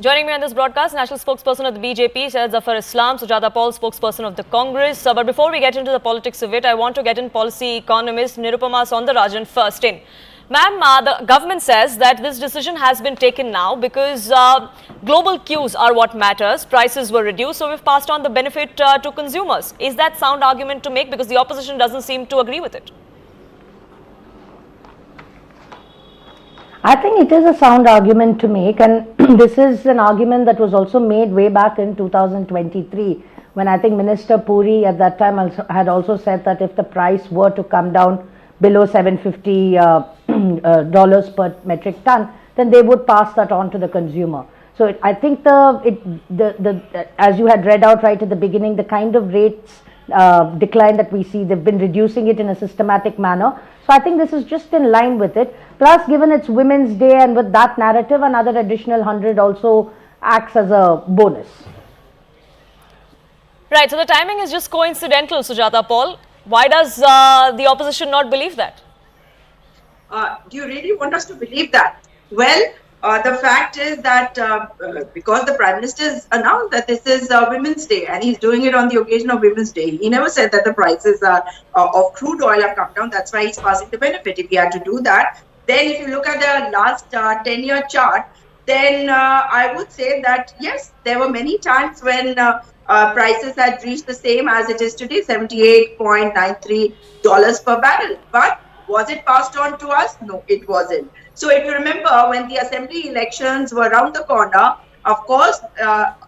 Joining me on this broadcast, national spokesperson of the BJP, Syed Zafar Islam, Sujata Paul, spokesperson of the Congress. But before we get into the politics of it, I want to get in policy economist Nirupama Soundarajan first in. Ma'am, the government says that this decision has been taken now because global cues are what matters. Prices were reduced, so we've passed on the benefit to consumers. Is that sound argument to make? Because the opposition doesn't seem to agree with it. I think it is a sound argument to make, and this is an argument that was also made way back in 2023 when I think Minister Puri at that time had also said that if the price were to come down below $750 dollars per metric ton, then they would pass that on to the consumer. So I think as you had read out right at the beginning, the kind of rates decline that we see, they've been reducing it in a systematic manner. So I think this is just in line with it. Plus, given it's Women's Day, and with that narrative, another additional 100 also acts as a bonus. Right, so the timing is just coincidental, Sujata Paul. Why does the opposition not believe that? Do you really want us to believe that? Well, the fact is that because the Prime Minister has announced that this is Women's Day and he's doing it on the occasion of Women's Day. He never said that the prices of crude oil have come down. That's why he's passing the benefit. If he had to do that, then if you look at the last 10-year chart, then I would say that, yes, there were many times when prices had reached the same as it is today, $78.93 per barrel. But was it passed on to us? No, it wasn't. So if you remember, when the assembly elections were around the corner, of course, cut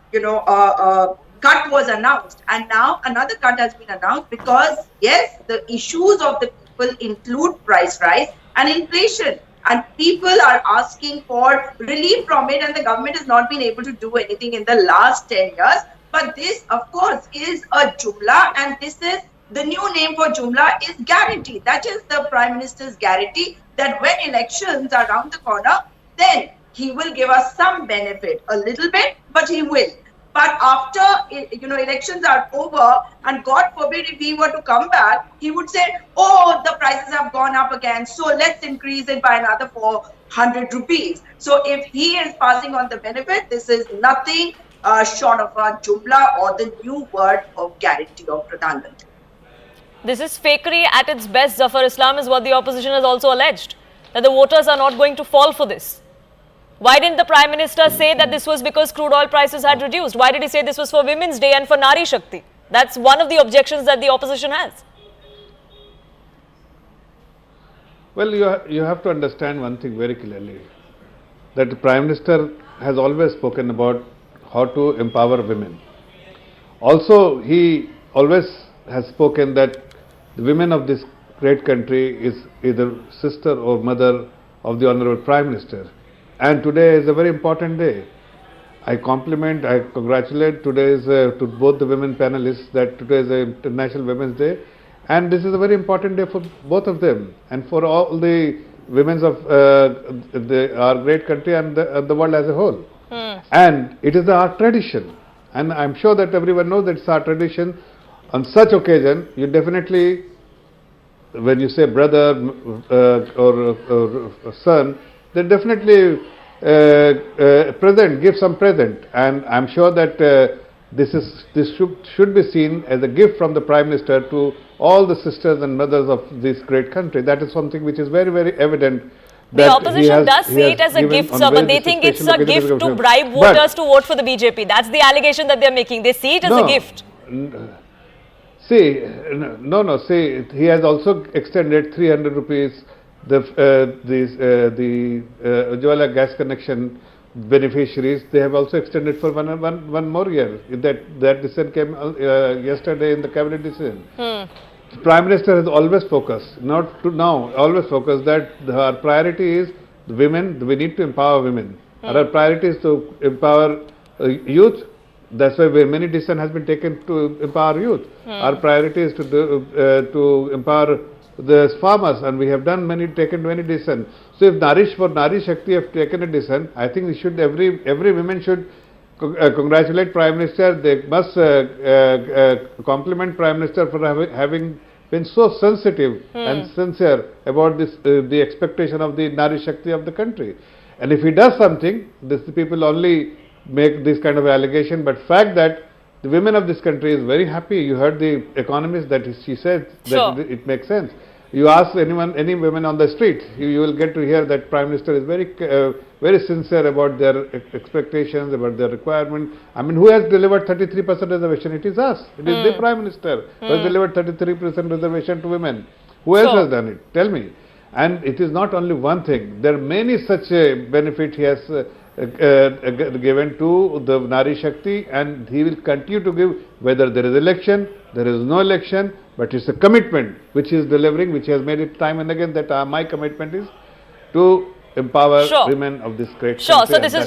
was announced, and now another cut has been announced because, yes, the issues of the people include price rise and inflation, and people are asking for relief from it, and the government has not been able to do anything in the last 10 years. But this, of course, is a jumla, and this is the new name for jumla is guarantee. That is the Prime Minister's guarantee that when elections are around the corner, then he will give us some benefit, a little bit, but he will. But after elections are over, and God forbid if he were to come back, he would say, oh, the prices have gone up again, so let's increase it by another 400 rupees. So if he is passing on the benefit, this is nothing short of a jumla or the new word of guarantee of Pradhan Mantri. This is fakery at its best, Zafar Islam, is what the opposition has also alleged, that the voters are not going to fall for this. Why didn't the Prime Minister say that this was because crude oil prices had reduced? Why did he say this was for Women's Day and for Nari Shakti? That's one of the objections that the opposition has. Well, you have to understand one thing very clearly, that the Prime Minister has always spoken about how to empower women. Also, he always has spoken that the women of this great country is either sister or mother of the Honorable Prime Minister. And today is a very important day. I congratulate today to both the women panelists that today is International Women's Day, and this is a very important day for both of them and for all the women of our great country and the world as a whole. And it is our tradition, and I'm sure that everyone knows that it's our tradition. On such occasion, you definitely, when you say brother or son, then definitely give some present, and I'm sure that this should be seen as a gift from the Prime Minister to all the sisters and mothers of this great country. That is something which is very, very evident. The opposition does see it as a gift, sir, but they think it's a gift to bribe voters to vote for the BJP. That's the allegation that they're making. They see it as a gift. See, see, he has also extended 300 rupees, the Ujjwala gas connection beneficiaries. They have also extended for one more year. That decision came yesterday in the cabinet decision. The Prime Minister has always focused, not to now, always focused that our priority is the women. We need to empower women. Our priority is to empower youth. That's why many decisions has been taken to empower youth. Our priority is to empower the farmers, and we have taken many decisions. So if Nari Shakti have taken a decision, I think every woman should congratulate Prime Minister. They must compliment Prime Minister for having been so sensitive and sincere about this, the expectation of the Nari Shakti of the country. And if he does something, the people only make this kind of allegation, but fact that the women of this country is very happy. You heard the economist that she said Sure. that it makes sense. You ask any women on the street, you will get to hear that Prime Minister is very sincere about their expectations, about their requirement. I mean, who has delivered 33% reservation? It is us. It is the Prime Minister who has delivered 33% reservation to women. Who else Sure. has done it? Tell me. And it is not only one thing. There are many such benefit he has given to the Nari Shakti, and he will continue to give whether there is election, there is no election, but it's a commitment which he is delivering, which he has made it time and again that my commitment is to empower Sure. women of this great Sure. country. So and this is